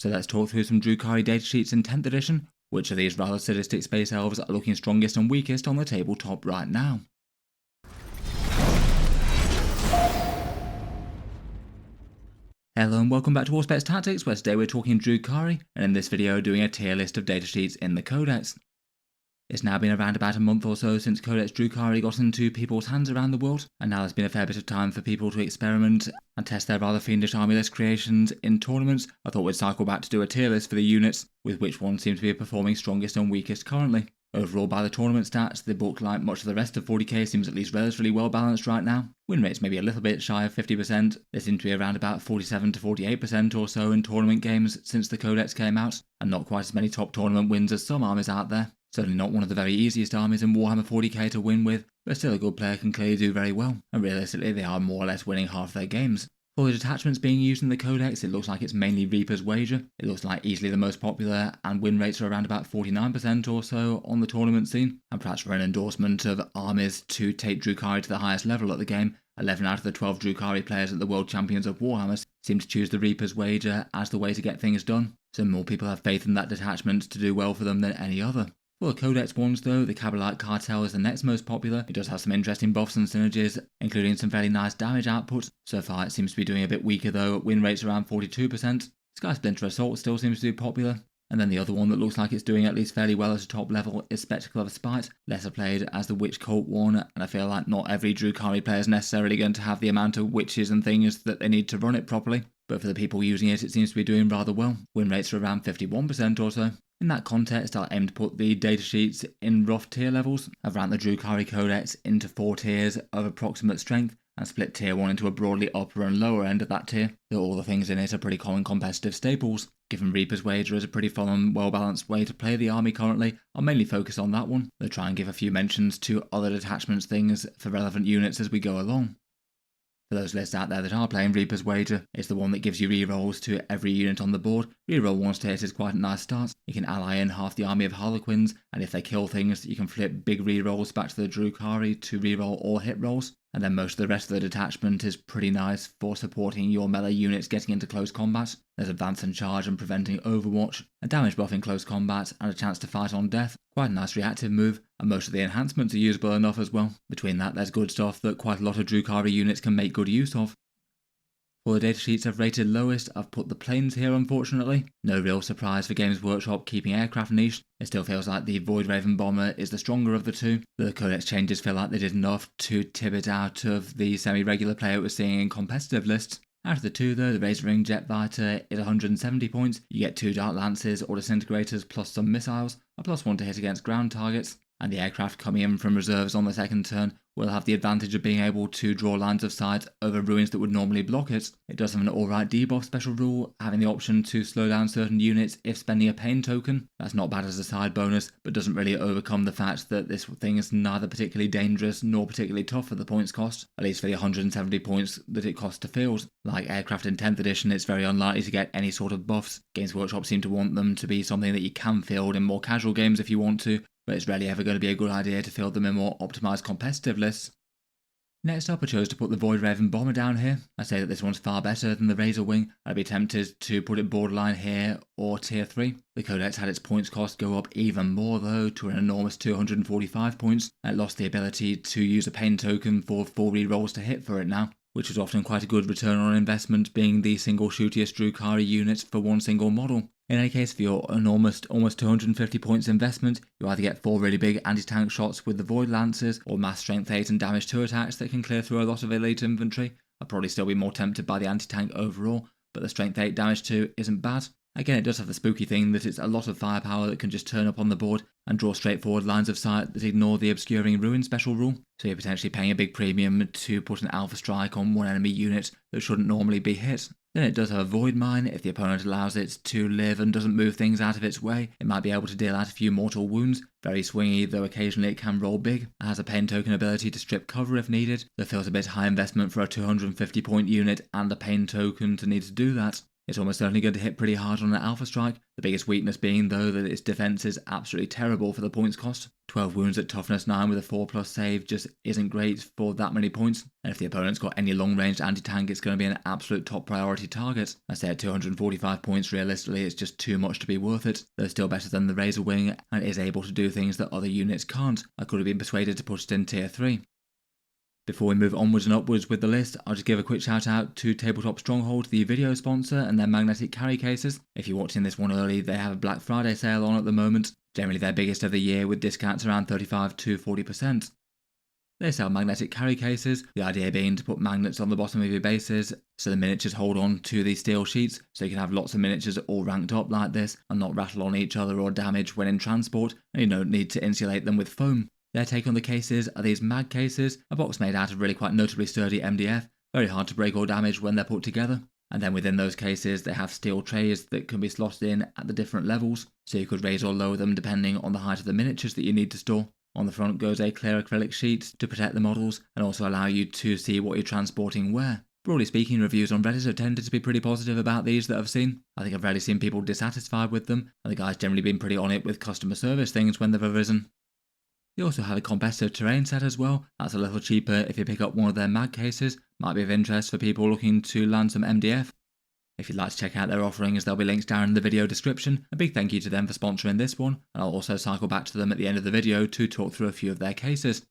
So let's talk through some Drukhari datasheets in 10th edition. Which of these rather sadistic space elves are looking strongest and weakest on the tabletop right now? Hello and welcome back to Auspex Tactics, where today we're talking Drukhari, and in this video doing a tier list of datasheets in the Codex. It's now been around about a month or so since Codex Drukhari got into people's hands around the world, and now there's been a fair bit of time for people to experiment and test their rather fiendish army list creations in tournaments. I thought we'd cycle back to do a tier list for the units, with which ones seem to be performing strongest and weakest currently. Overall, by the tournament stats, the book, like much of the rest of 40k, seems at least relatively well balanced right now. Win rates maybe a little bit shy of 50%, they seem to be around about 47 to 48% or so in tournament games since the Codex came out, and not quite as many top tournament wins as some armies out there. Certainly not one of the very easiest armies in Warhammer 40k to win with, but still a good player can clearly do very well, and realistically they are more or less winning half their games. For the detachments being used in the Codex, it looks like it's mainly Reaper's Wager. It looks like easily the most popular, and win rates are around about 49% or so on the tournament scene. And perhaps for an endorsement of armies to take Drukhari to the highest level at the game, 11 out of the 12 Drukhari players at the World Champions of Warhammer seem to choose the Reaper's Wager as the way to get things done, so more people have faith in that detachment to do well for them than any other. For the Codex ones though, the Cabalite Cartel is the next most popular. It does have some interesting buffs and synergies, including some fairly nice damage output. So far it seems to be doing a bit weaker though, win rates around 42%. Sky Splinter Assault still seems to be popular. And then the other one that looks like it's doing at least fairly well at a top level is Spectacle of Spite, lesser played as the Witch Cult one, and I feel like not every Drukhari player is necessarily going to have the amount of witches and things that they need to run it properly. But for the people using it, it seems to be doing rather well. Win rates are around 51% or so. In that context, I'll aim to put the datasheets in rough tier levels. I've ranked the Drukhari Codex into 4 tiers of approximate strength, and split tier 1 into a broadly upper and lower end of that tier, though all the things in it are pretty common competitive staples. Given Reaper's Wager is a pretty fun, well-balanced way to play the army currently, I'll mainly focus on that one, though try and give a few mentions to other detachments things for relevant units as we go along. For those lists out there that are playing Reaper's Wager, it's the one that gives you rerolls to every unit on the board. Reroll 1 to hit is quite a nice start. You can ally in half the army of Harlequins, and if they kill things, you can flip big rerolls back to the Drukhari to reroll all hit rolls. And then most of the rest of the detachment is pretty nice for supporting your melee units getting into close combat. There's advance and charge and preventing overwatch, a damage buff in close combat, and a chance to fight on death. Quite a nice reactive move, and most of the enhancements are usable enough as well. Between that, there's good stuff that quite a lot of Drukhari units can make good use of. For the datasheets I've rated lowest, I've put the planes here unfortunately. No real surprise for Games Workshop keeping aircraft niche. It still feels like the Void Raven bomber is the stronger of the two. The Codex changes feel like they did enough to tip it out of the semi-regular player we're seeing in competitive lists. Out of the two though, the Razor Wing Jet Fighter is 170 points. You get 2 Dark Lances or Disintegrators plus some missiles, a +1 to hit against ground targets. And the aircraft coming in from reserves on the second turn will have the advantage of being able to draw lines of sight over ruins that would normally block it. It does have an alright debuff special rule, having the option to slow down certain units if spending a pain token. That's not bad as a side bonus, but doesn't really overcome the fact that this thing is neither particularly dangerous nor particularly tough for the points cost, at least for the 170 points that it costs to field. Like aircraft in 10th edition, it's very unlikely to get any sort of buffs. Games Workshop seem to want them to be something that you can field in more casual games if you want to, but it's rarely ever going to be a good idea to field them in more optimised competitive lists. Next up, I chose to put the Void Raven Bomber down here. I say that this one's far better than the Razor Wing. I'd be tempted to put it borderline here or tier 3. The Codex had its points cost go up even more though, to an enormous 245 points. It lost the ability to use a pain token for 4 rerolls to hit for it now, which was often quite a good return on investment, being the single shootiest Drukhari unit for one single model. In any case, for your enormous, almost 250 points investment, you either get 4 really big anti-tank shots with the Void Lancers, or mass strength 8 and damage 2 attacks that can clear through a lot of elite infantry. I'd probably still be more tempted by the anti-tank overall, but the strength 8 damage 2 isn't bad. Again, it does have the spooky thing that it's a lot of firepower that can just turn up on the board and draw straightforward lines of sight that ignore the obscuring ruin special rule, so you're potentially paying a big premium to put an alpha strike on one enemy unit that shouldn't normally be hit. Then it does have a Void Mine. If the opponent allows it to live and doesn't move things out of its way, it might be able to deal out a few mortal wounds. Very swingy, though occasionally it can roll big. It has a pain token ability to strip cover if needed, that feels a bit high investment for a 250 point unit and a pain token to need to do that. It's almost certainly going to hit pretty hard on an Alpha Strike, the biggest weakness being though that its defense is absolutely terrible for the points cost. 12 wounds at toughness 9 with a 4+ save just isn't great for that many points, and if the opponent's got any long-ranged anti-tank, it's going to be an absolute top priority target. I say at 245 points realistically it's just too much to be worth it, though still better than the Razor Wing and is able to do things that other units can't. I could have been persuaded to put it in tier 3. Before we move onwards and upwards with the list, I'll just give a quick shout out to Tabletop Stronghold, the video sponsor, and their magnetic carry cases. If you're watching this one early, they have a Black Friday sale on at the moment, generally their biggest of the year with discounts around 35 to 40%. They sell magnetic carry cases, the idea being to put magnets on the bottom of your bases so the miniatures hold on to these steel sheets, so you can have lots of miniatures all ranked up like this and not rattle on each other or damage when in transport, and you don't need to insulate them with foam. Their take on the cases are these mag cases, a box made out of really quite notably sturdy MDF, very hard to break or damage when they're put together. And then within those cases they have steel trays that can be slotted in at the different levels, so you could raise or lower them depending on the height of the miniatures that you need to store. On the front goes a clear acrylic sheet to protect the models and also allow you to see what you're transporting where. Broadly speaking, reviews on Reddit have tended to be pretty positive about these that I've seen. I think I've rarely seen people dissatisfied with them, and the guys generally been pretty on it with customer service things when they've arisen. They also have a competitive terrain set as well. That's a little cheaper if you pick up one of their mag cases. Might be of interest for people looking to land some MDF. If you'd like to check out their offerings, there'll be links down in the video description. A big thank you to them for sponsoring this one, and I'll also cycle back to them at the end of the video to talk through a few of their cases.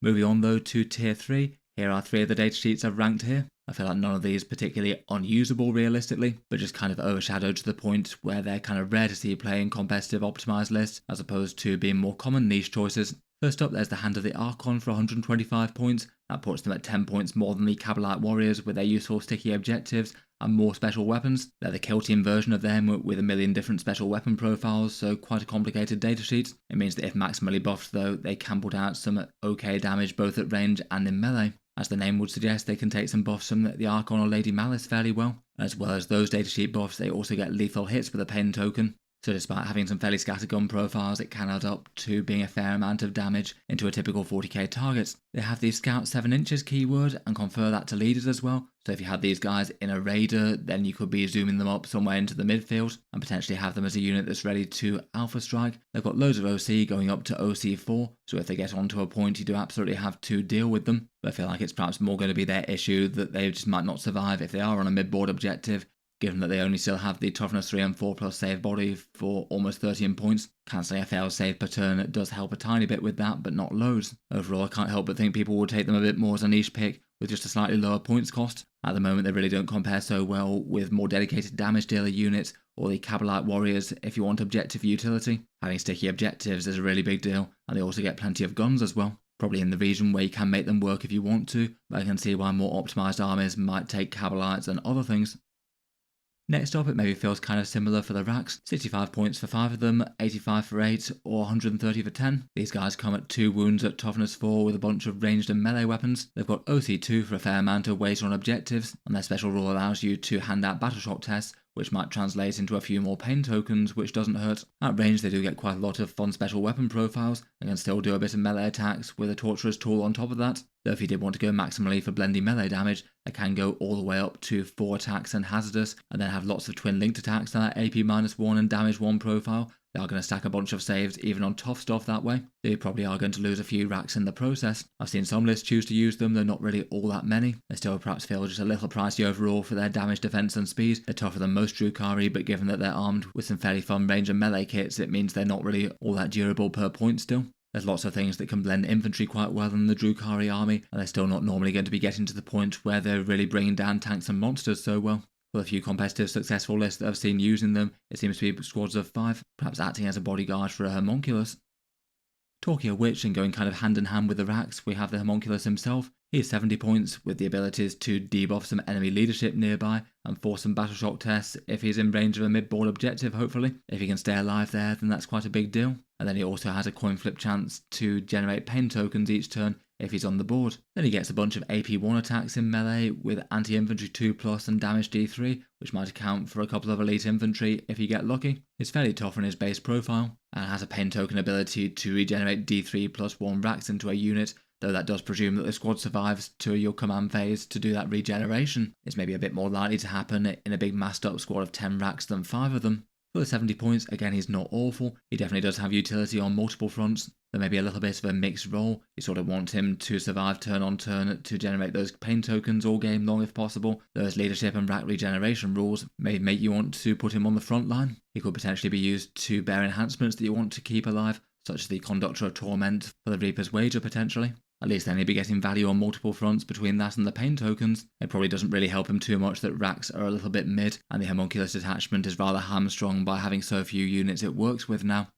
Moving on though to tier 3, here are 3 of the datasheets I've ranked here. I feel like none of these particularly unusable realistically, but just kind of overshadowed to the point where they're kind of rare to see playing competitive optimised lists as opposed to being more common niche choices. First up, there's the Hand of the Archon for 125 points. That puts them at 10 points more than the Cabalite Warriors with their useful sticky objectives and more special weapons. They're the kill team version of them with a million different special weapon profiles, so quite a complicated datasheet. It means that if maximally buffed though, they can put out some okay damage both at range and in melee. As the name would suggest, they can take some buffs from the Archon or Lady Malice fairly well. As well as those datasheet buffs, they also get lethal hits with a pain token. So despite having some fairly scattergun profiles, it can add up to being a fair amount of damage into a typical 40k target. They have the Scout 7 inches keyword and confer that to leaders as well. So if you had these guys in a raider, then you could be zooming them up somewhere into the midfield and potentially have them as a unit that's ready to alpha strike. They've got loads of OC going up to OC4, so if they get onto a point you do absolutely have to deal with them. But I feel like it's perhaps more going to be their issue that they just might not survive if they are on a mid-board objective, given that they only still have the toughness 3 and 4+ save body for almost 13 points. Cancelling a failed save per turn does help a tiny bit with that, but not loads. Overall, I can't help but think people would take them a bit more as a niche pick with just a slightly lower points cost. At the moment, they really don't compare so well with more dedicated damage dealer units or the Cabalite Warriors if you want objective utility. Having sticky objectives is a really big deal, and they also get plenty of guns as well. Probably in the region where you can make them work if you want to, but I can see why more optimised armies might take Cabalites and other things. Next up, it maybe feels kind of similar for the racks. 65 points for 5 of them, 85 for 8, or 130 for 10. These guys come at 2 wounds at toughness 4 with a bunch of ranged and melee weapons. They've got OC2 for a fair amount of weight on objectives, and their special rule allows you to hand out battle shock tests, which might translate into a few more pain tokens, which doesn't hurt. At range, they do get quite a lot of fun special weapon profiles, and can still do a bit of melee attacks with a torturous tool on top of that. Though if you did want to go maximally for blending melee damage, they can go all the way up to 4 attacks and hazardous, and then have lots of twin linked attacks that AP -1 and damage 1 profile. They are going to stack a bunch of saves even on tough stuff that way. They probably are going to lose a few racks in the process. I've seen some lists choose to use them, they're not really all that many. They still perhaps feel just a little pricey overall for their damage, defense and speed. They're tougher than most Drukhari, but given that they're armed with some fairly fun range and melee kits, it means they're not really all that durable per point still. There's lots of things that can blend infantry quite well in the Drukhari army, and they're still not normally going to be getting to the point where they're really bringing down tanks and monsters so well. For a few competitive successful lists that I've seen using them, it seems to be squads of 5, perhaps acting as a bodyguard for a homunculus. Talking of which, and going kind of hand in hand with the racks, we have the homunculus himself. He's 70 points with the abilities to debuff some enemy leadership nearby and force some battle shock tests if he's in range of a mid-board objective, hopefully. If he can stay alive there, then that's quite a big deal. And then he also has a coin flip chance to generate pain tokens each turn if he's on the board. Then he gets a bunch of AP1 attacks in melee with anti-infantry 2+ and damage D3, which might account for a couple of elite infantry if you get lucky. He's fairly tough on his base profile, and has a pain token ability to regenerate D3+1 racks into a unit though that does presume that the squad survives to your command phase to do that regeneration. It's maybe a bit more likely to happen in a big massed up squad of 10 racks than 5 of them. For the 70 points, again, he's not awful. He definitely does have utility on multiple fronts. There may be a little bit of a mixed role. You sort of want him to survive turn on turn to generate those pain tokens all game long if possible. Those leadership and rack regeneration rules may make you want to put him on the front line. He could potentially be used to bear enhancements that you want to keep alive, such as the Conductor of Torment for the Reaper's Wager potentially. At least then he'd be getting value on multiple fronts between that and the pain tokens. It probably doesn't really help him too much that racks are a little bit mid, and the Homunculus detachment is rather hamstrung by having so few units it works with now.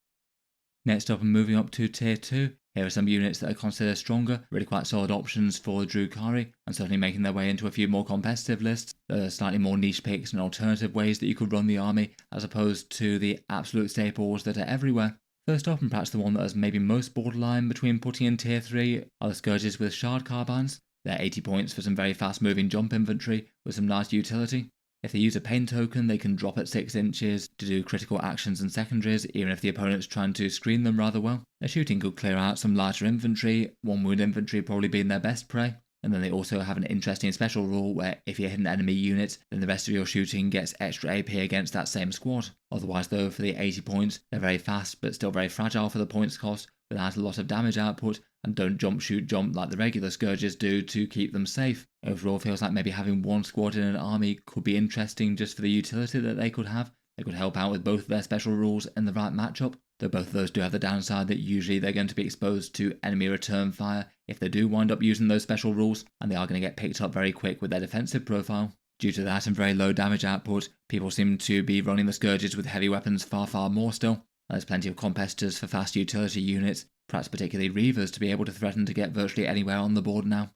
Next up and moving up to tier 2, here are some units that are considered stronger, really quite solid options for the Drukhari, and certainly making their way into a few more competitive lists. There are slightly more niche picks and alternative ways that you could run the army, as opposed to the absolute staples that are everywhere. First off, and perhaps the one that is maybe most borderline between putting in tier 3, are the Scourges with Shard Carbines. They're 80 points for some very fast moving jump infantry with some nice utility. If they use a pain token, they can drop at 6 inches to do critical actions and secondaries, even if the opponent's trying to screen them rather well. Their shooting could clear out some larger infantry, 1 wound infantry probably being their best prey. And then they also have an interesting special rule where if you hit an enemy unit, then the rest of your shooting gets extra AP against that same squad. Otherwise though, for the 80 points, they're very fast but still very fragile for the points cost, without a lot of damage output, and don't jump shoot jump like the regular Scourges do to keep them safe. Overall feels like maybe having one squad in an army could be interesting just for the utility that they could have. They could help out with both of their special rules in the right matchup, though both of those do have the downside that usually they're going to be exposed to enemy return fire if they do wind up using those special rules, and they are going to get picked up very quick with their defensive profile. Due to that and very low damage output, people seem to be running the Scourges with heavy weapons far more still. There's plenty of competitors for fast utility units, perhaps particularly Reavers, to be able to threaten to get virtually anywhere on the board now.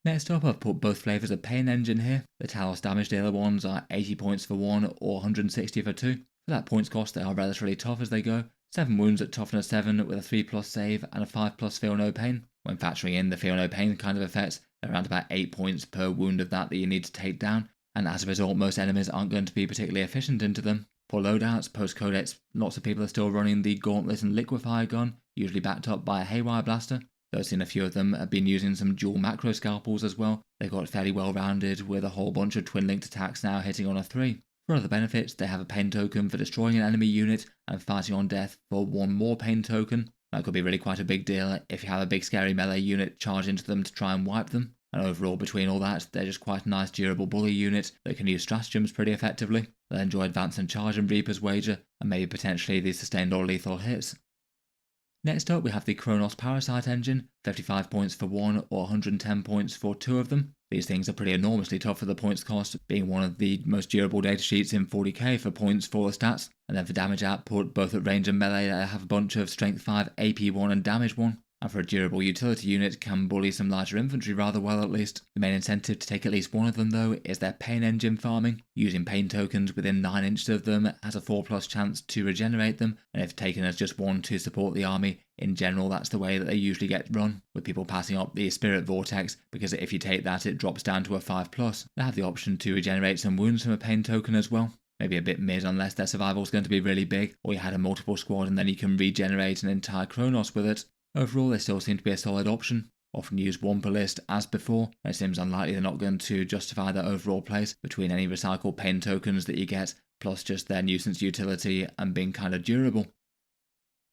Next up, I've put both flavours of Pain Engine here. The Talos damage dealer ones are 80 points for 1 or 160 for 2. For that points cost, they are relatively tough as they go. 7 wounds at toughness 7 with a 3+ save and a 5+ feel no pain. When factoring in the feel no pain kind of effects, they're around about 8 points per wound of that you need to take down, and as a result most enemies aren't going to be particularly efficient into them. For loadouts, post-Codex, lots of people are still running the Gauntlet and Liquefy gun, usually backed up by a Haywire Blaster. Though I've seen a few of them have been using some dual macro scalpels as well. They got fairly well rounded with a whole bunch of twin linked attacks now hitting on a 3. For other benefits, they have a pain token for destroying an enemy unit and fighting on death for 1 more pain token. That could be really quite a big deal if you have a big scary melee unit charge into them to try and wipe them. And overall, between all that, they're just quite a nice durable bully unit that can use stratagems pretty effectively. They'll enjoy advance and charge and Reaper's Wager, and maybe potentially the sustained or lethal hits. Next up, we have the Kronos Parasite engine, 55 points for 1 or 110 points for 2 of them. These things are pretty enormously tough for the points cost, being one of the most durable datasheets in 40k for points for the stats. And then for damage output, both at range and melee, they have a bunch of strength 5, AP 1 and damage 1. And for a durable utility unit, can bully some larger infantry rather well at least. The main incentive to take at least one of them though is their pain engine farming. Using pain tokens within 9 inches of them has a 4+ chance to regenerate them, and if taken as just one to support the army, in general that's the way that they usually get run, with people passing up the Spirit Vortex, because if you take that it drops down to a 5+. They have the option to regenerate some wounds from a pain token as well. Maybe a bit mid unless their survival is going to be really big, or you had a multiple squad and then you can regenerate an entire Kronos with it. Overall, they still seem to be a solid option, often used 1 per list as before, and it seems unlikely they're not going to justify their overall place between any recycled pain tokens that you get, plus just their nuisance utility and being kind of durable.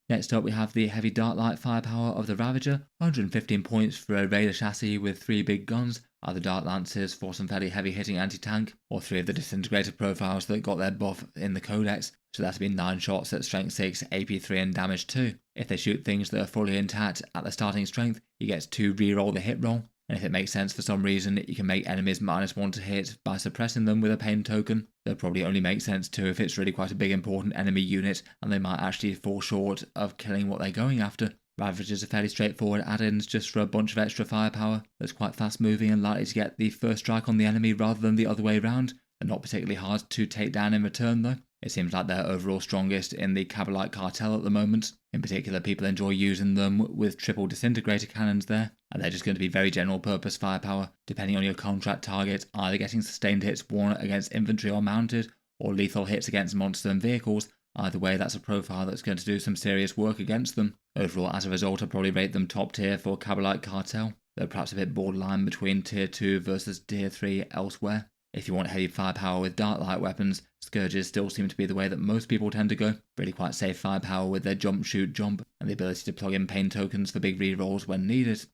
Next up we have the heavy Darklight firepower of the Ravager, 115 points for a Raider chassis with 3 big guns, either Dark Lances for some fairly heavy hitting anti-tank, or 3 of the disintegrator profiles that got their buff in the Codex, so that'd be 9 shots at strength 6, AP 3 and damage 2. If they shoot things that are fully intact at the starting strength, you get to re-roll the hit roll, and if it makes sense for some reason, you can make enemies -1 to hit by suppressing them with a pain token. They'll probably only make sense too if it's really quite a big important enemy unit and they might actually fall short of killing what they're going after. Ravagers are fairly straightforward add-ins just for a bunch of extra firepower that's quite fast moving and likely to get the first strike on the enemy rather than the other way round. They're not particularly hard to take down in return though. It seems like they're overall strongest in the Cabalite Cartel at the moment. In particular, people enjoy using them with triple disintegrator cannons there, and they're just going to be very general purpose firepower, depending on your contract target, either getting sustained hits 1 against infantry or mounted, or lethal hits against monsters and vehicles, Either way, that's a profile that's going to do some serious work against them. Overall, as a result, I'd probably rate them top tier for Cabalite Cartel, though perhaps a bit borderline between tier 2 versus tier 3 elsewhere. If you want heavy firepower with dark light weapons, Scourges still seem to be the way that most people tend to go. Really quite safe firepower with their jump, shoot, jump, and the ability to plug in pain tokens for big rerolls when needed.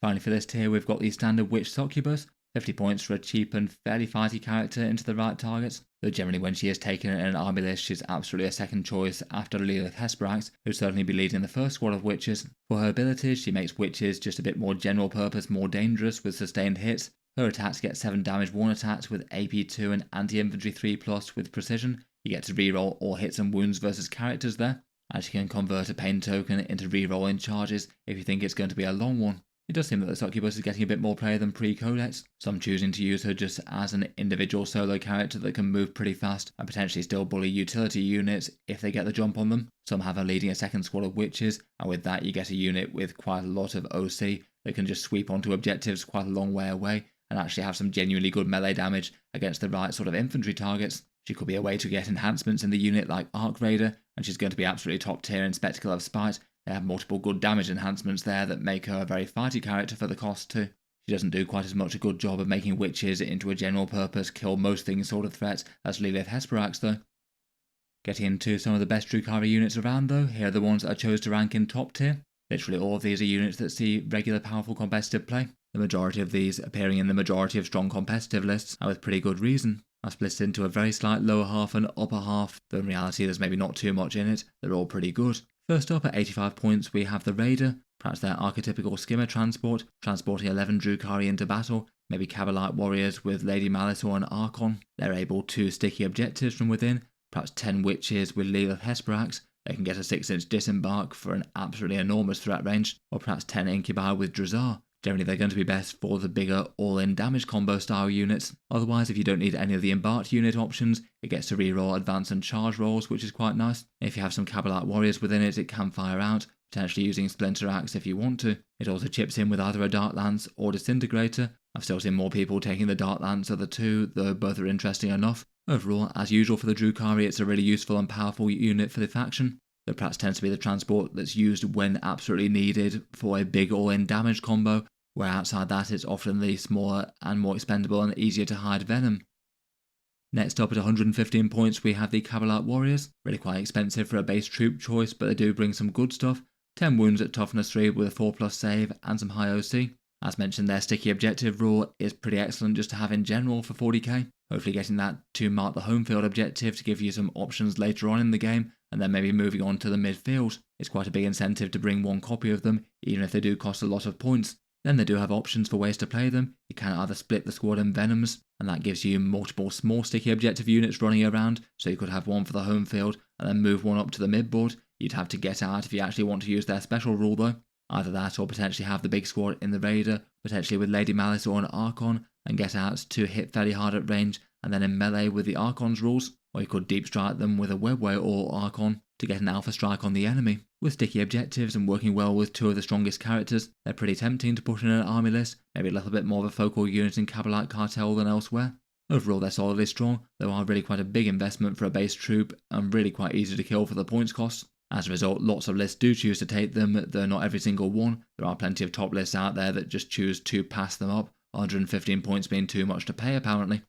Finally for this tier, we've got the standard Witch Succubus, 50 points for a cheap and fairly fighty character into the right targets, though generally when she is taken in an army list she's absolutely a second choice after Lilith Hesperax, who'd certainly be leading the first squad of witches. For her abilities, she makes witches just a bit more general purpose, more dangerous with sustained hits. Her attacks get 7 damage worn attacks with AP 2 and anti-infantry 3+ with precision. You get to reroll all hits and wounds versus characters there, and she can convert a pain token into rerolling charges if you think it's going to be a long one. It does seem that the Succubus is getting a bit more play than pre-Codex, some choosing to use her just as an individual solo character that can move pretty fast and potentially still bully utility units if they get the jump on them. Some have her leading a second squad of witches, and with that you get a unit with quite a lot of OC that can just sweep onto objectives quite a long way away and actually have some genuinely good melee damage against the right sort of infantry targets. She could be a way to get enhancements in the unit like Arc Raider, and she's going to be absolutely top tier in Spectacle of Spite. They have multiple good damage enhancements there that make her a very fighty character for the cost too. She doesn't do quite as much a good job of making witches into a general purpose, kill most things sort of threats as Lilith Hesperax though. Getting into some of the best Drukhari units around though, here are the ones that I chose to rank in top tier. Literally all of these are units that see regular powerful competitive play, the majority of these appearing in the majority of strong competitive lists, and with pretty good reason. I've split it into a very slight lower half and upper half, though in reality there's maybe not too much in it, they're all pretty good. First up at 85 points we have the Raider, perhaps their archetypical skimmer transport, transporting 11 Drukhari into battle, maybe Cabalite warriors with Lady Malice or an Archon. They're able to sticky objectives from within, perhaps 10 witches with Lilith Hesperax. They can get a 6-inch disembark for an absolutely enormous threat range, or perhaps 10 Incubi with Drazar. Generally they're going to be best for the bigger all-in damage combo style units. Otherwise, if you don't need any of the embarked unit options, it gets to reroll advance and charge rolls, which is quite nice. If you have some Cabalite warriors within it, it can fire out, potentially using Splinter Axe if you want to. It also chips in with either a Dark Lance or Disintegrator. I've still seen more people taking the Dark Lance of the two, though both are interesting enough. Overall, as usual for the Drukhari, it's a really useful and powerful unit for the faction. That perhaps tends to be the transport that's used when absolutely needed for a big all-in damage combo, where outside that it's often the smaller and more expendable and easier to hide Venom. Next up at 115 points we have the Cabalite Warriors, really quite expensive for a base troop choice, but they do bring some good stuff. 10 wounds at toughness 3 with a 4+ save and some high OC. As mentioned, their sticky objective rule is pretty excellent just to have in general for 40k. Hopefully getting that to mark the home field objective to give you some options later on in the game, and then maybe moving on to the midfield. It's quite a big incentive to bring one copy of them, even if they do cost a lot of points. Then they do have options for ways to play them. You can either split the squad in Venoms, and that gives you multiple small sticky objective units running around, so you could have one for the home field and then move one up to the midboard. You'd have to get out if you actually want to use their special rule though. Either that or potentially have the big squad in the Raider, potentially with Lady Malice or an Archon, and get out to hit fairly hard at range and then in melee with the Archon's rules, or you could deep strike them with a Webway or Archon to get an alpha strike on the enemy. With sticky objectives and working well with two of the strongest characters, they're pretty tempting to put in an army list, maybe a little bit more of a focal unit in Cabalite Cartel than elsewhere. Overall they're solidly strong, though are really quite a big investment for a base troop and really quite easy to kill for the points costs. As a result, lots of lists do choose to take them, though not every single one. There are plenty of top lists out there that just choose to pass them up, 115 points being too much to pay apparently.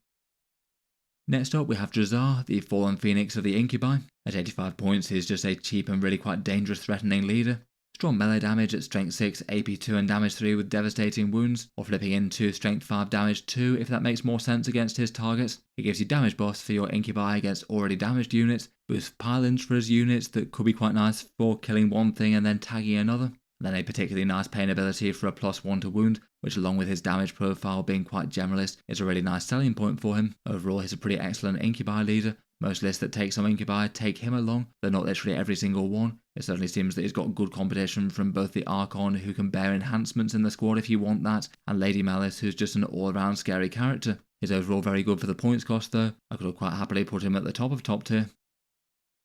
Next up we have Drazar, the Fallen Phoenix of the Incubi. At 85 points he's just a cheap and really quite dangerous threatening leader. Strong melee damage at strength 6, AP 2 and damage 3 with devastating wounds, or flipping into strength 5 damage 2 if that makes more sense against his targets. It gives you damage buffs for your Incubi against already damaged units, boosts pile-ins for his units that could be quite nice for killing one thing and then tagging another. And then a particularly nice pain ability for a +1 to wound, which along with his damage profile being quite generalist is a really nice selling point for him. Overall he's a pretty excellent Incubi leader. Most lists that take some Incubi take him along, though not literally every single one. It certainly seems that he's got good competition from both the Archon, who can bear enhancements in the squad if you want that, and Lady Malice, who's just an all-around scary character. He's overall very good for the points cost though. I could have quite happily put him at the top of top tier.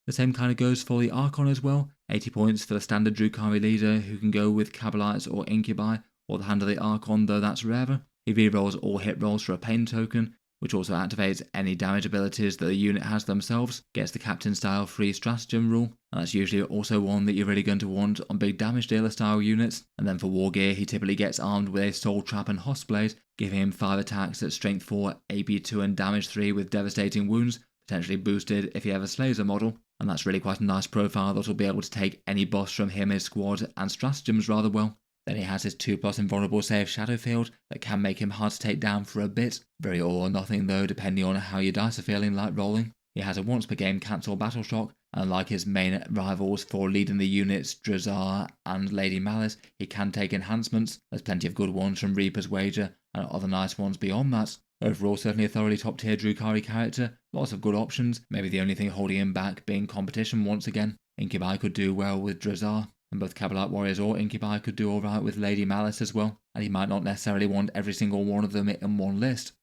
The same kind of goes for the Archon as well. 80 points for the standard Drukhari leader who can go with Cabalites or Incubi, or the hand of the Archon, though that's rarer. He rerolls all hit rolls for a pain token, which also activates any damage abilities that the unit has themselves, gets the captain style free stratagem rule, and that's usually also one that you're really going to want on big damage dealer style units. And then for war gear, he typically gets armed with a soul trap and Hossblade, giving him 5 attacks at strength 4, AP 2 and damage 3 with devastating wounds, potentially boosted if he ever slays a model, and that's really quite a nice profile that will be able to take any buffs from him, his squad, and stratagems rather well. Then he has his 2+ invulnerable save shadow field that can make him hard to take down for a bit, very all or nothing though depending on how your dice are feeling like rolling. He has a once per game cancel battle shock, and unlike his main rivals for leading the units Drukhari and Lady Malice, he can take enhancements. There's plenty of good ones from Reaper's Wager and other nice ones beyond that. Overall, certainly a thoroughly top tier Drukhari character, lots of good options, maybe the only thing holding him back being competition once again. Incubi could do well with Drukhari, and both Cabalite Warriors or Incubi could do alright with Lady Malice as well, and he might not necessarily want every single one of them in one list.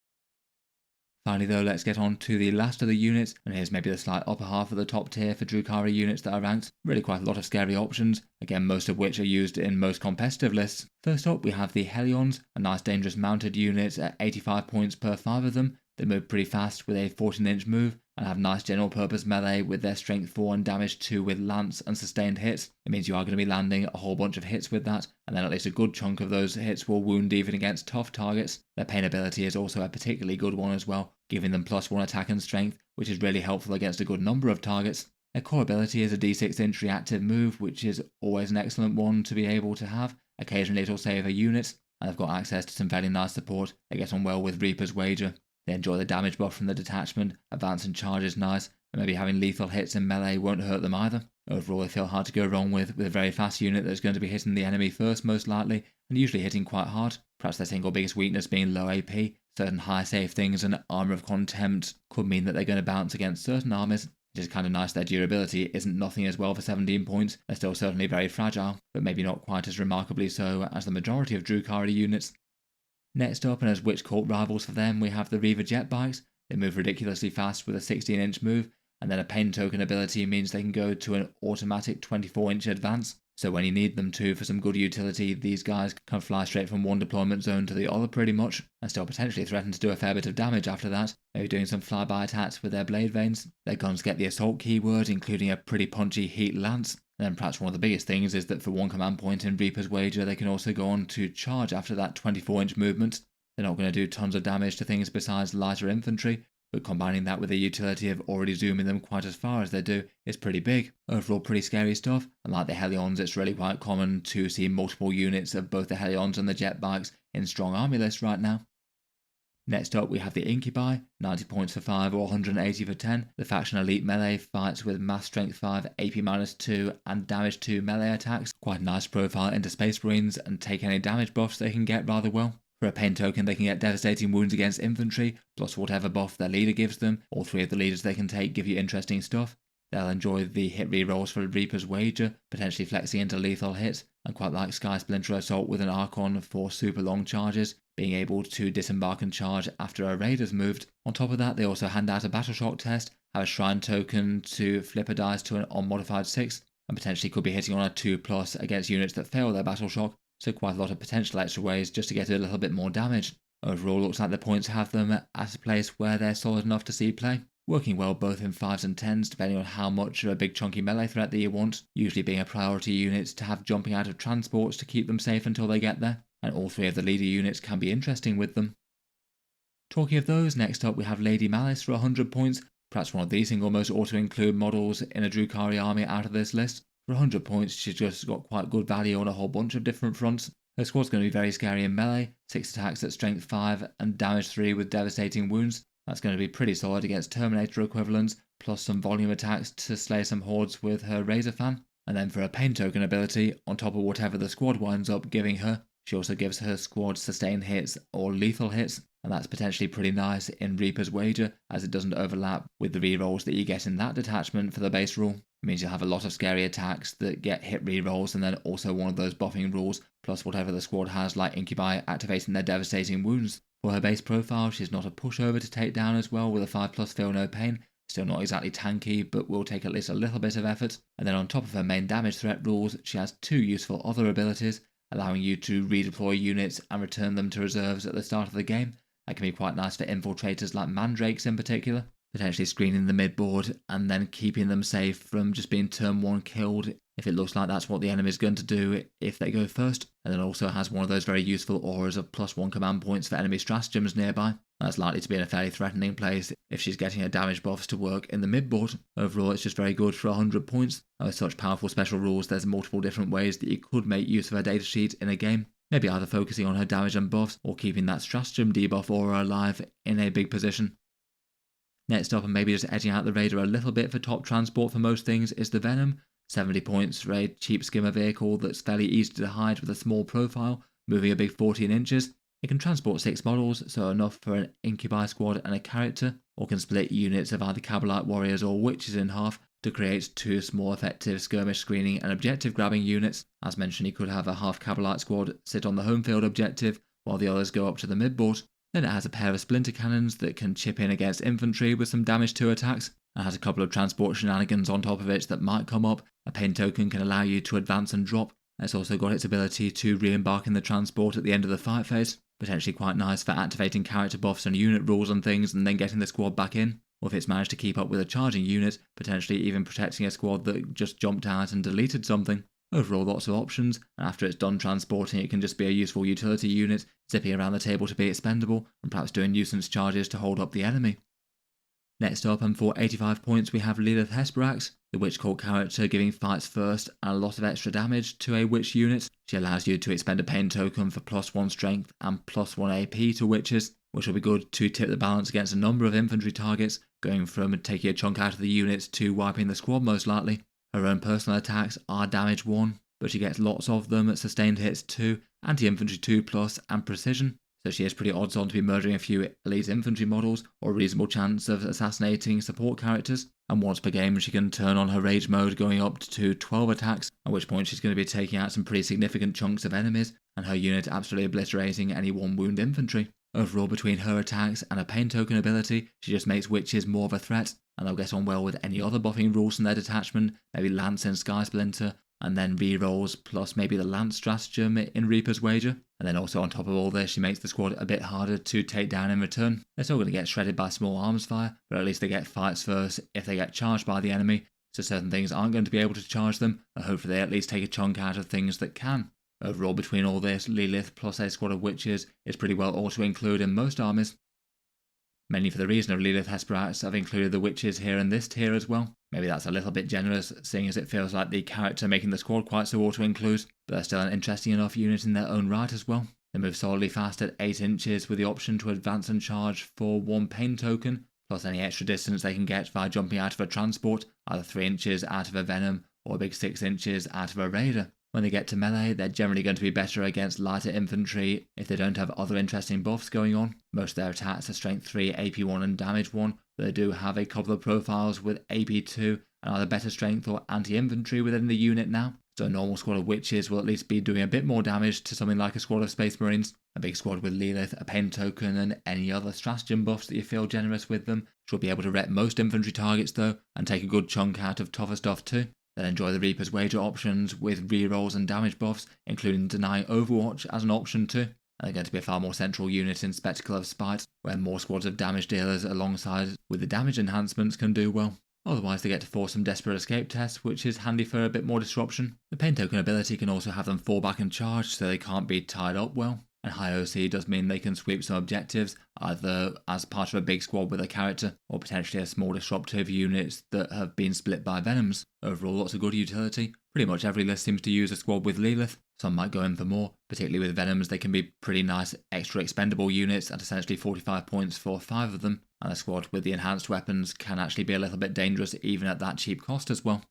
Finally though, let's get on to the last of the units, and here's maybe the slight upper half of the top tier for Drukhari units that are ranked. Really quite a lot of scary options, again most of which are used in most competitive lists. First up we have the Harlequins, a nice dangerous mounted unit at 85 points per 5 of them. They move pretty fast with a 14-inch move, and have nice general purpose melee with their strength 4 and damage 2 with lance and sustained hits. It means you are going to be landing a whole bunch of hits with that, and then at least a good chunk of those hits will wound even against tough targets. Their pain ability is also a particularly good one as well, giving them +1 attack and strength, which is really helpful against a good number of targets. Their core ability is a d6-inch reactive move, which is always an excellent one to be able to have. Occasionally it'll save a unit, and they've got access to some fairly nice support. They get on well with Reaper's Wager. They enjoy the damage buff from the detachment, advance and charge is nice, and maybe having lethal hits in melee won't hurt them either. Overall they feel hard to go wrong with a very fast unit that's going to be hitting the enemy first most likely, and usually hitting quite hard. Perhaps their single biggest weakness being low AP. Certain high save things and armour of contempt could mean that they're going to bounce against certain armies. It is kind of nice their durability isn't nothing as well for 17 points. They're still certainly very fragile, but maybe not quite as remarkably so as the majority of Drukhari units. Next up, and as witch cult rivals for them, we have the Reaver jet bikes. They move ridiculously fast with a 16-inch move, and then a pain token ability means they can go to an automatic 24-inch advance. So when you need them to for some good utility, these guys can fly straight from one deployment zone to the other pretty much, and still potentially threaten to do a fair bit of damage after that, maybe doing some flyby attacks with their blade veins. Their guns get the assault keyword, including a pretty punchy heat lance. And then perhaps one of the biggest things is that for 1 command point in Reaper's Wager, they can also go on to charge after that 24-inch movement. They're not going to do tons of damage to things besides lighter infantry, but combining that with the utility of already zooming them quite as far as they do is pretty big. Overall pretty scary stuff, and like the Harlequins, it's really quite common to see multiple units of both the Harlequins and the jet bikes in strong army lists right now. Next up we have the Incubi, 90 points for 5 or 180 for 10. The faction elite melee fights with mass strength 5, AP 2 and damage 2 melee attacks. Quite a nice profile into Space Marines and take any damage buffs they can get rather well. For a pain token they can get devastating wounds against infantry, plus whatever buff their leader gives them. All 3 of the leaders they can take give you interesting stuff. They'll enjoy the hit rerolls for Reaper's Wager, potentially flexing into lethal hits, and quite like Sky Splinter Assault with an Archon for super long charges, being able to disembark and charge after a raid has moved. On top of that, they also hand out a Battle Shock test, have a Shrine token to flip a dice to an unmodified 6, and potentially could be hitting on a 2+ against units that fail their Battle Shock, so quite a lot of potential extra ways just to get a little bit more damage. Overall, looks like the points have them at a place where they're solid enough to see play. Working well both in 5s and 10s depending on how much of a big chunky melee threat that you want, usually being a priority unit to have jumping out of transports to keep them safe until they get there, and all 3 of the leader units can be interesting with them. Talking of those, next up we have Lady Malice for 100 points, perhaps one of the single most auto-include models in a Drukhari army out of this list. For 100 points she's just got quite good value on a whole bunch of different fronts. Her squad's going to be very scary in melee, 6 attacks at strength 5 and damage 3 with devastating wounds. That's going to be pretty solid against Terminator equivalents, plus some volume attacks to slay some hordes with her Razor Fan. And then for a pain token ability, on top of whatever the squad winds up giving her, she also gives her squad sustained hits or lethal hits, and that's potentially pretty nice in Reaper's Wager, as it doesn't overlap with the rerolls that you get in that detachment for the base rule. It means you'll have a lot of scary attacks that get hit rerolls, and then also one of those buffing rules, plus whatever the squad has like Incubi activating their devastating wounds. For her base profile, she's not a pushover to take down as well with a 5+ feel no pain. Still not exactly tanky, but will take at least a little bit of effort. And then on top of her main damage threat rules, she has 2 useful other abilities, allowing you to redeploy units and return them to reserves at the start of the game. That can be quite nice for infiltrators like mandrakes in particular, potentially screening the mid-board and then keeping them safe from just being turn 1 killed if it looks like that's what the enemy is going to do if they go first. And then also has one of those very useful auras of +1 command points for enemy stratagems nearby. That's likely to be in a fairly threatening place if she's getting her damage buffs to work in the mid-board. Overall, it's just very good for 100 points. And with such powerful special rules, there's multiple different ways that you could make use of her datasheet in a game. Maybe either focusing on her damage and buffs, or keeping that stratagem debuff aura alive in a big position. Next up, and maybe just edging out the radar a little bit for top transport for most things, is the Venom. 70 points for a cheap skimmer vehicle that's fairly easy to hide with a small profile, moving a big 14 inches. It can transport 6 models, so enough for an Incubi squad and a character, or can split units of either Cabalite warriors or witches in half to create 2 small effective skirmish screening and objective grabbing units. As mentioned, you could have a half Cabalite squad sit on the home field objective, while the others go up to the mid-board. Then it has a pair of splinter cannons that can chip in against infantry with some damage to attacks, and has a couple of transport shenanigans on top of it that might come up. A pain token can allow you to advance and drop. It's also got its ability to re-embark in the transport at the end of the fight phase, potentially quite nice for activating character buffs and unit rules and things and then getting the squad back in, or if it's managed to keep up with a charging unit, potentially even protecting a squad that just jumped out and deleted something. Overall, lots of options, and after it's done transporting, it can just be a useful utility unit, zipping around the table to be expendable, and perhaps doing nuisance charges to hold up the enemy. Next up, and for 85 points, we have Lilith Hesperax, the Witch Cult character giving fights first and a lot of extra damage to a witch unit. She allows you to expend a pain token for +1 strength and +1 AP to witches, which will be good to tip the balance against a number of infantry targets, going from taking a chunk out of the unit to wiping the squad most likely. Her own personal attacks are damage 1, but she gets lots of them at sustained hits 2, anti-infantry 2+, and precision. So she is pretty odds on to be murdering a few elite infantry models, or a reasonable chance of assassinating support characters. And once per game she can turn on her rage mode going up to 12 attacks, at which point she's going to be taking out some pretty significant chunks of enemies, and her unit absolutely obliterating any 1 wound infantry. Overall, between her attacks and her pain token ability, she just makes witches more of a threat, and they'll get on well with any other buffing rules from their detachment, maybe Lance in Sky Splinter, and then rerolls plus maybe the Lance stratagem in Reaper's Wager. And then also on top of all this, she makes the squad a bit harder to take down in return. They're still going to get shredded by small arms fire, but at least they get fights first if they get charged by the enemy, so certain things aren't going to be able to charge them, and hopefully they at least take a chunk out of things that can. Overall, between all this, Lilith plus a squad of witches is pretty well auto-include in most armies. Mainly for the reason of Lilith Hesperax, I've included the witches here in this tier as well. Maybe that's a little bit generous, seeing as it feels like the character making the squad quite so auto-include, but they're still an interesting enough unit in their own right as well. They move solidly fast at 8 inches with the option to advance and charge for 1 pain token, plus any extra distance they can get by jumping out of a transport, either 3 inches out of a Venom or a big 6 inches out of a Raider. When they get to melee, they're generally going to be better against lighter infantry if they don't have other interesting buffs going on. Most of their attacks are strength 3, AP 1 and damage 1, but they do have a couple of profiles with AP 2 and either better strength or anti-infantry within the unit now. So a normal squad of witches will at least be doing a bit more damage to something like a squad of Space Marines. A big squad with Lilith, a pain token and any other stratagem buffs that you feel generous with them, which will be able to rep most infantry targets though, and take a good chunk out of tougher stuff too. Then enjoy the Reaper's Wager options with rerolls and damage buffs, including denying Overwatch as an option too. And they're going to be a far more central unit in Spectacle of Spite, where more squads of damage dealers alongside with the damage enhancements can do well. Otherwise they get to force some desperate escape tests, which is handy for a bit more disruption. The pain token ability can also have them fall back and charge so they can't be tied up well. And high OC does mean they can sweep some objectives, either as part of a big squad with a character, or potentially a small disruptive units that have been split by Venoms. Overall, lots of good utility. Pretty much every list seems to use a squad with Lilith. Some might go in for more, particularly with Venoms. They can be pretty nice extra expendable units at essentially 45 points for 5 of them, and a squad with the enhanced weapons can actually be a little bit dangerous even at that cheap cost as well.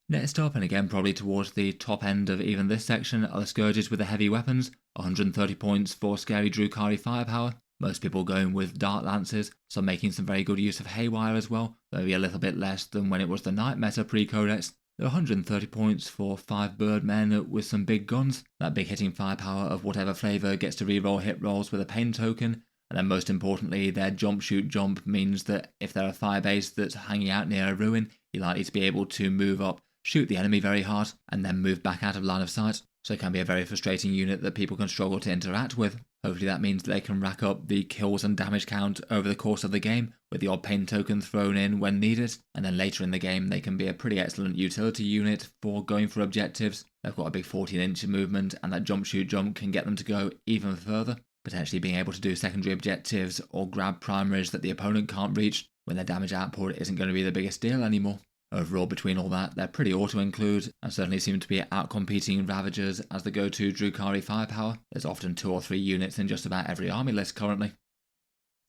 Next up, and again probably towards the top end of even this section, are the Scourges with the heavy weapons, 130 points for scary Drukhari firepower. Most people going with Dart Lances, some making some very good use of Haywire as well, though maybe a little bit less than when it was the Knight meta pre-Codex. There are 130 points for 5 Birdmen with some big guns, that big hitting firepower of whatever flavour gets to reroll hit rolls with a pain token, and then most importantly their jump shoot jump means that if they're a firebase that's hanging out near a ruin, you're likely to be able to move up, shoot the enemy very hard, and then move back out of line of sight. so it can be a very frustrating unit that people can struggle to interact with. Hopefully that means that they can rack up the kills and damage count over the course of the game, with the odd pain token thrown in when needed, and then later in the game they can be a pretty excellent utility unit for going for objectives. They've got a big 14-inch movement, and that jump shoot jump can get them to go even further, potentially being able to do secondary objectives or grab primaries that the opponent can't reach when their damage output isn't going to be the biggest deal anymore. Overall, between all that, they're pretty auto-include and certainly seem to be outcompeting Ravagers as the go-to Drukhari firepower. There's often 2 or 3 units in just about every army list currently.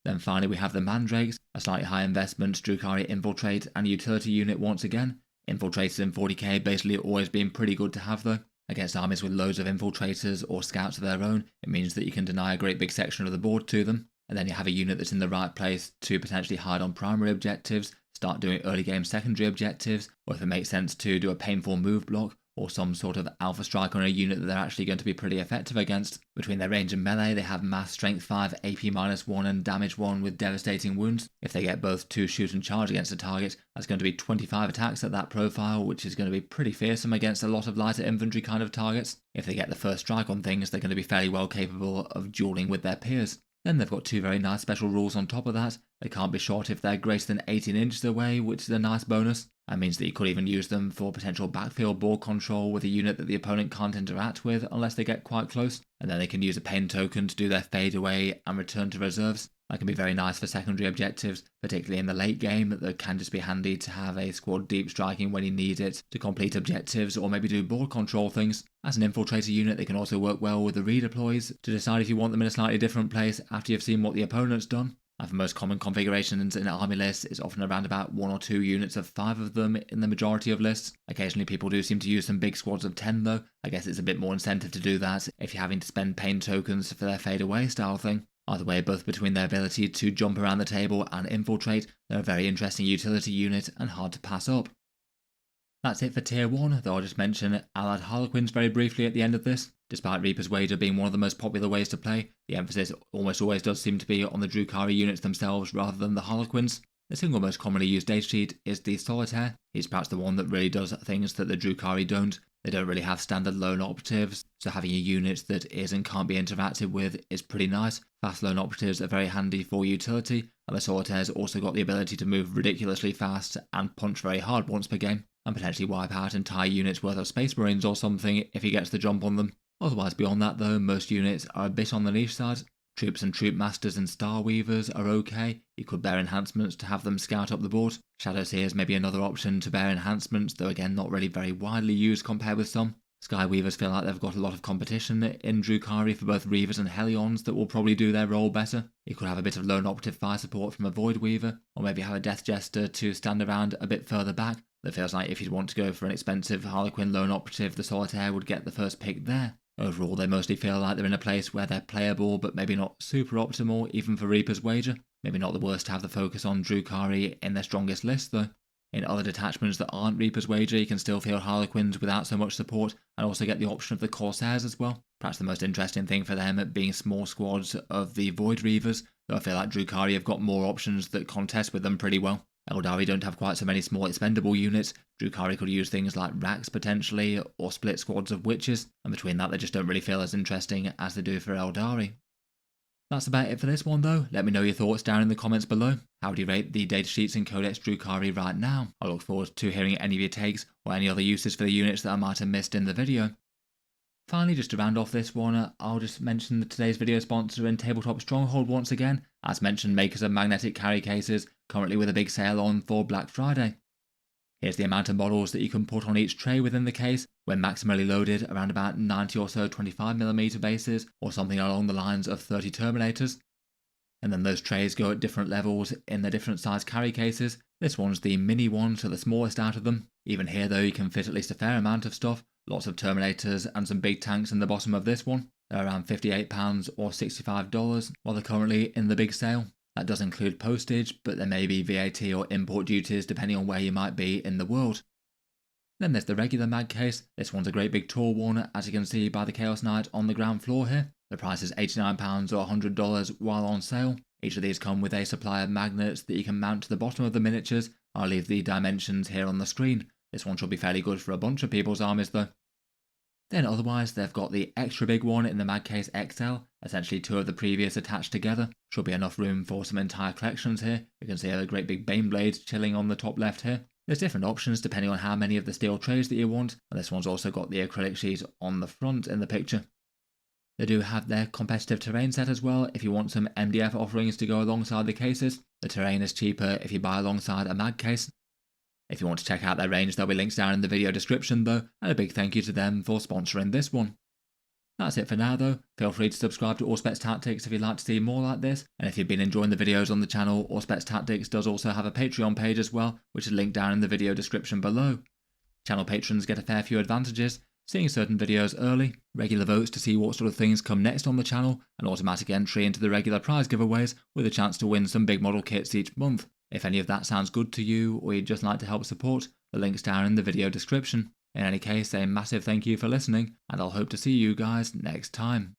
Then finally we have the Mandrakes, a slightly high investment Drukhari infiltrate and utility unit once again. Infiltrators in 40k basically always been pretty good to have though. Against armies with loads of infiltrators or scouts of their own, it means that you can deny a great big section of the board to them, and then you have a unit that's in the right place to potentially hide on primary objectives, start doing early game secondary objectives, or if it makes sense to do a painful move block, or some sort of alpha strike on a unit that they're actually going to be pretty effective against. Between their range and melee, they have mass strength 5, AP -1 and damage 1 with devastating wounds. If they get both to shoot and charge against a target, that's going to be 25 attacks at that profile, which is going to be pretty fearsome against a lot of lighter infantry kind of targets. If they get the first strike on things, they're going to be fairly well capable of dueling with their peers. Then they've got 2 very nice special rules on top of that. They can't be shot if they're greater than 18 inches away, which is a nice bonus. That means that you could even use them for potential backfield board control with a unit that the opponent can't interact with unless they get quite close. And then they can use a pain token to do their fade away and return to reserves. That can be very nice for secondary objectives, particularly in the late game. That can just be handy to have a squad deep striking when you need it to complete objectives or maybe do board control things. As an infiltrator unit, they can also work well with the redeploys to decide if you want them in a slightly different place after you've seen what the opponent's done. And for most common configurations in army lists, it's often around about 1 or 2 units of 5 of them in the majority of lists. Occasionally people do seem to use some big squads of 10 though. I guess it's a bit more incentive to do that if you're having to spend pain tokens for their fade away style thing. Either way, both between their ability to jump around the table and infiltrate, they're a very interesting utility unit and hard to pass up. That's it for Tier 1, though I'll just mention Allied Harlequins very briefly at the end of this. Despite Reaper's Wager being one of the most popular ways to play, the emphasis almost always does seem to be on the Drukhari units themselves rather than the Harlequins. The single most commonly used datasheet is the Solitaire. He's perhaps the one that really does things that the Drukhari don't. They don't really have standard lone operatives, so having a unit that is and can't be interacted with is pretty nice. Fast lone operatives are very handy for utility, and the Solitaire's also got the ability to move ridiculously fast and punch very hard once per game, and potentially wipe out entire units worth of Space Marines or something if he gets the jump on them. Otherwise, beyond that though, most units are a bit on the niche side. Troops and Troop Masters and Star Weavers are okay. You could bear enhancements to have them scout up the board. Shadow Seers may be another option to bear enhancements, though again not really very widely used compared with some. Sky Weavers feel like they've got a lot of competition in Drukhari for both Reavers and Hellions that will probably do their role better. You could have a bit of lone operative fire support from a Void Weaver, or maybe have a Death Jester to stand around a bit further back. That feels like if you'd want to go for an expensive Harlequin lone operative, the Solitaire would get the first pick there. Overall, they mostly feel like they're in a place where they're playable, but maybe not super optimal, even for Reaper's Wager. Maybe not the worst to have the focus on Drukhari in their strongest list, though. In other detachments that aren't Reaper's Wager, you can still field Harlequins without so much support, and also get the option of the Corsairs as well. Perhaps the most interesting thing for them being small squads of the Void Reavers, though I feel like Drukhari have got more options that contest with them pretty well. Eldari don't have quite so many small expendable units. Drukhari could use things like racks potentially, or split squads of witches, and between that they just don't really feel as interesting as they do for Eldari. That's about it for this one though. Let me know your thoughts down in the comments below. How would you rate the datasheets in Codex Drukhari right now? I look forward to hearing any of your takes, or any other uses for the units that I might have missed in the video. Finally, just to round off this one, I'll just mention that today's video sponsor in Tabletop Stronghold once again. As mentioned, makers of magnetic carry cases, currently with a big sale on for Black Friday. Here's the amount of models that you can put on each tray within the case, when maximally loaded around about 90 or so 25mm bases, or something along the lines of 30 Terminators. And then those trays go at different levels in the different size carry cases. This one's the mini one, so the smallest out of them. Even here though, you can fit at least a fair amount of stuff. Lots of Terminators and some big tanks in the bottom of this one. They're around £58 or $65 while they're currently in the big sale. That does include postage, but there may be VAT or import duties depending on where you might be in the world. Then there's the regular mag case. This one's a great big tall one, as you can see by the Chaos Knight on the ground floor here. The price is £89 or $100 while on sale. Each of these come with a supply of magnets that you can mount to the bottom of the miniatures. I'll leave the dimensions here on the screen. This one should be fairly good for a bunch of people's armies though. Then otherwise they've got the extra big one in the Mag Case XL, essentially 2 of the previous attached together. Should be enough room for some entire collections here. You can see the great big Bane blades chilling on the top left here. There's different options depending on how many of the steel trays that you want, and this one's also got the acrylic sheet on the front in the picture. They do have their competitive terrain set as well if you want some MDF offerings to go alongside the cases. The terrain is cheaper if you buy alongside a mag case. If you want to check out their range, there'll be links down in the video description though, and a big thank you to them for sponsoring this one. That's it for now though. Feel free to subscribe to Auspex Tactics if you'd like to see more like this, and if you've been enjoying the videos on the channel, Auspex Tactics does also have a Patreon page as well, which is linked down in the video description below. Channel patrons get a fair few advantages, seeing certain videos early, regular votes to see what sort of things come next on the channel, and automatic entry into the regular prize giveaways with a chance to win some big model kits each month. If any of that sounds good to you, or you'd just like to help support, the link's down in the video description. In any case, a massive thank you for listening, and I'll hope to see you guys next time.